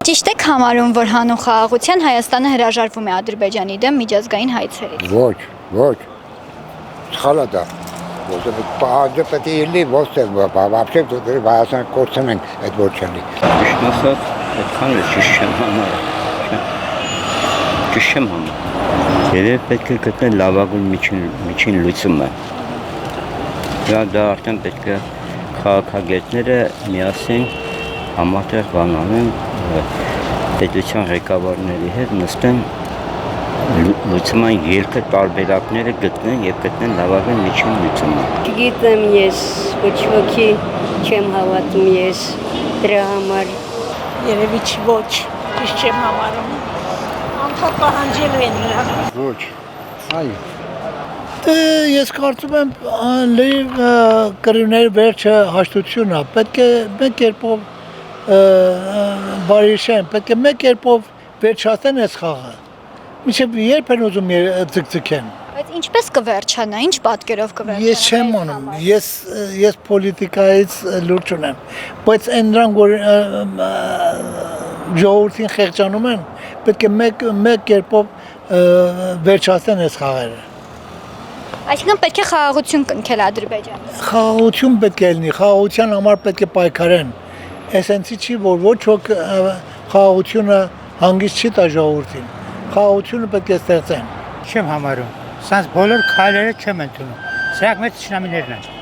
Ճիշտ եք համարում, որ հանուն խաղաղության Հայաստանը հրաժարվում է Ադրբեջանի դեմ միջազգային հայցերից։ Ոչ, սխալ է դա, որտեղ պետք է ելնի ոստեղ, вообще Հայաստանը կորցնենք այդ ոչ չլի։ Ճիշտ ասած, այդքան էլ ճիշտ չեմ համարում, ճիշտ չեմ համարում։ Երևի պետք է գտնել լավագույն միջին լուծումը։ Դա արդեն պետք է քաղաքագետները միասին համատեղ բանալեն պետության ղեկավարների հետ նստեն լուծման ելքը տարբերակները գտնեն եւ գտնեն լավագույն միջին լուծումը։ Գիտեմ ես, ոչ ոքի չեմ հավատում ես դրա համար։ Երևի ոչ, ճիշտ չեմ համարում։ Անդադ պահանջելու են նրան։ Ոչ, այո։ Ես կարծում եմ լիվ կրիվների վերջը հաշտությունն է, պետք է մեկ կերպով բարիշեն, պետք է մեկ կերպով վերջացնեն այս խաղը, մինչև երբ են ուզում ձգձգեն։ Բայց ինչպես կվերջանա, ինչ պատկերով կվերջանա։ Ես չեմ անում, ես պոլիտիկայից լուրջ ունեմ, բայց այն դրանք, որ ժողովրդին խեղճանում են, պետք է մեկ կերպով վերջացնեն այս խաղերը։ Այսինքն պետք է խաղաղություն կնքել Ադրբեջանը։ Խաղաղություն պետք է լինի, խաղաղության համար պետք է պայքարեն։ Էսենցի չի, որ ոչ ոք խաղաղությունը հանգիստ չի տա ժողովրդին։ Խաղաղությունը պետք է ստեղծեն։ Չեմ համարում, սրանց բոլոր քայլերը չեմ ընդունում։ Սրանք մեծ թշնամիներն են։